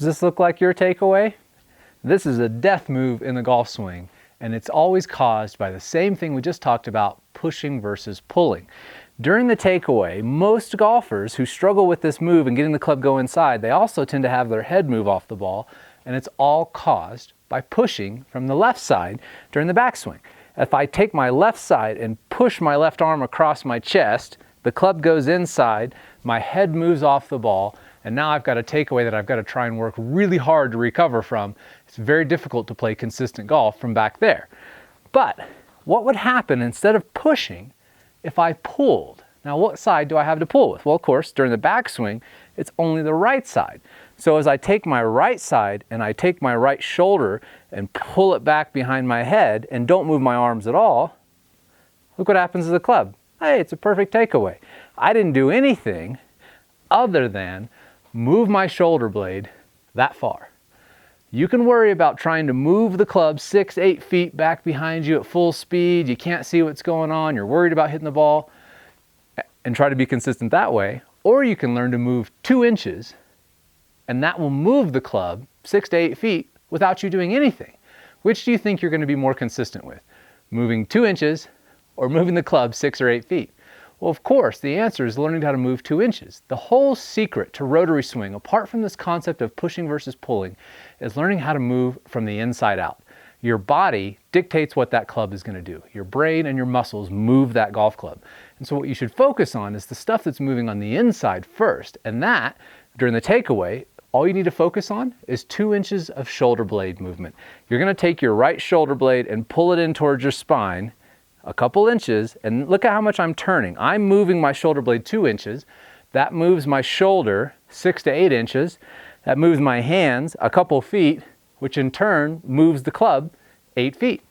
Does this look like your takeaway? This is a death move in the golf swing, and it's always caused by the same thing we just talked about, pushing versus pulling. During the takeaway, most golfers who struggle with this move and getting the club go inside, they also tend to have their head move off the ball, and it's all caused by pushing from the left side during the backswing. If I take my left side and push my left arm across my chest, the club goes inside, my head moves off the ball, and now I've got a takeaway that I've got to try and work really hard to recover from. It's very difficult to play consistent golf from back there. But what would happen instead of pushing if I pulled? Now, what side do I have to pull with? Well, of course, during the backswing, it's only the right side. So as I take my right side and I take my right shoulder and pull it back behind my head and don't move my arms at all, look what happens to the club. Hey, it's a perfect takeaway. I didn't do anything other than move my shoulder blade that far. You can worry about trying to move the club 6-8 feet back behind you at full speed. You can't see what's going on. You're worried about hitting the ball and try to be consistent that way. Or you can learn to move 2 inches, and that will move the club 6 to 8 feet without you doing anything. Which do you think you're going to be more consistent with? Moving 2 inches or moving the club 6 or 8 feet? Well, of course, the answer is learning how to move 2 inches. The whole secret to rotary swing, apart from this concept of pushing versus pulling, is learning how to move from the inside out. Your body dictates what that club is going to do. Your brain and your muscles move that golf club. And so what you should focus on is the stuff that's moving on the inside first. And that, during the takeaway, all you need to focus on is 2 inches of shoulder blade movement. You're going to take your right shoulder blade and pull it in towards your spine a couple inches, and look at how much I'm turning. I'm moving my shoulder blade 2 inches. That moves my shoulder 6 to 8 inches. That moves my hands a couple feet, which in turn moves the club 8 feet.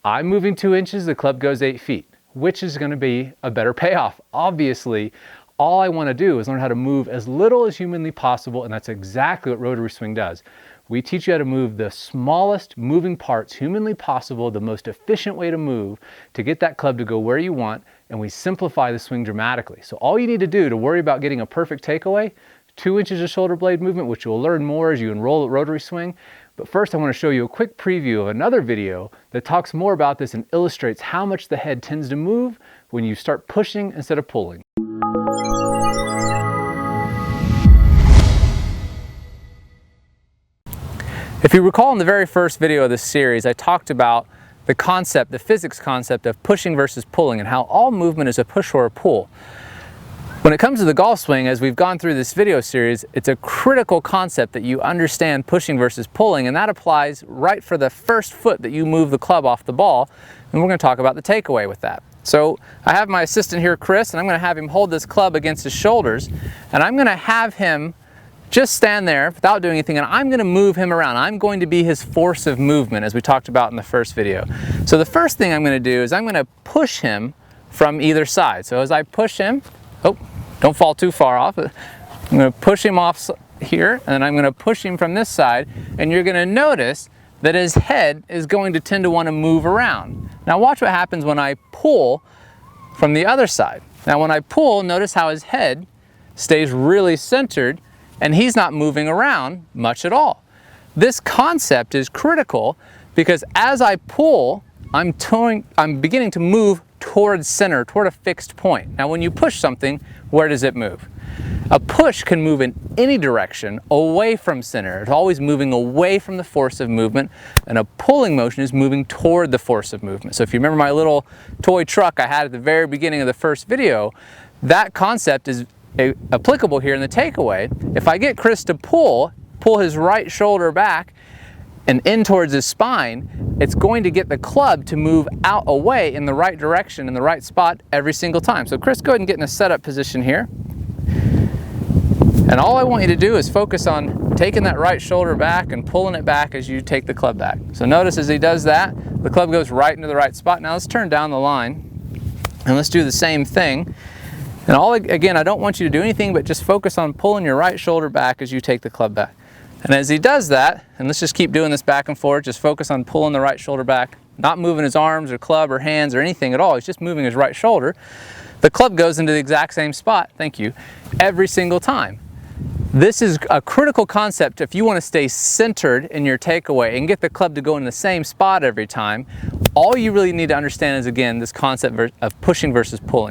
I'm moving 2 inches, the club goes 8 feet. Which is going to be a better payoff? Obviously, all I want to do is learn how to move as little as humanly possible, and that's exactly what Rotary Swing does. We teach you how to move the smallest moving parts humanly possible, the most efficient way to move to get that club to go where you want, and we simplify the swing dramatically. So all you need to do to worry about getting a perfect takeaway, 2 inches of shoulder blade movement, which you'll learn more as you enroll at Rotary Swing. But first I want to show you a quick preview of another video that talks more about this and illustrates how much the head tends to move when you start pushing instead of pulling. If you recall in the very first video of this series, I talked about the concept, the physics concept of pushing versus pulling and how all movement is a push or a pull. When it comes to the golf swing, as we've gone through this video series, it's a critical concept that you understand pushing versus pulling, and that applies right for the first foot that you move the club off the ball, and we're going to talk about the takeaway with that. So I have my assistant here, Chris, and I'm going to have him hold this club against his shoulders, and I'm going to have him just stand there without doing anything, and I'm going to move him around. I'm going to be his force of movement, as we talked about in the first video. So the first thing I'm going to do is I'm going to push him from either side. So as I push him, oh, don't fall too far off. I'm going to push him off here, and then I'm going to push him from this side, and you're going to notice that his head is going to tend to want to move around. Now watch what happens when I pull from the other side. Now when I pull, notice how his head stays really centered, and he's not moving around much at all. This concept is critical because as I pull, I'm beginning to move towards center, toward a fixed point. Now when you push something, where does it move? A push can move in any direction away from center. It's always moving away from the force of movement, and a pulling motion is moving toward the force of movement. So if you remember my little toy truck I had at the very beginning of the first video, that concept is applicable here in the takeaway. If I get Chris to pull his right shoulder back and in towards his spine, it's going to get the club to move out away in the right direction, in the right spot every single time. So Chris, go ahead and get in a setup position here. And all I want you to do is focus on taking that right shoulder back and pulling it back as you take the club back. So notice as he does that, the club goes right into the right spot. Now let's turn down the line and let's do the same thing. And again, I don't want you to do anything but just focus on pulling your right shoulder back as you take the club back. And as he does that, and let's just keep doing this back and forth, just focus on pulling the right shoulder back, not moving his arms or club or hands or anything at all. He's just moving his right shoulder. The club goes into the exact same spot, thank you, every single time. This is a critical concept if you want to stay centered in your takeaway and get the club to go in the same spot every time. All you really need to understand is, again, this concept of pushing versus pulling.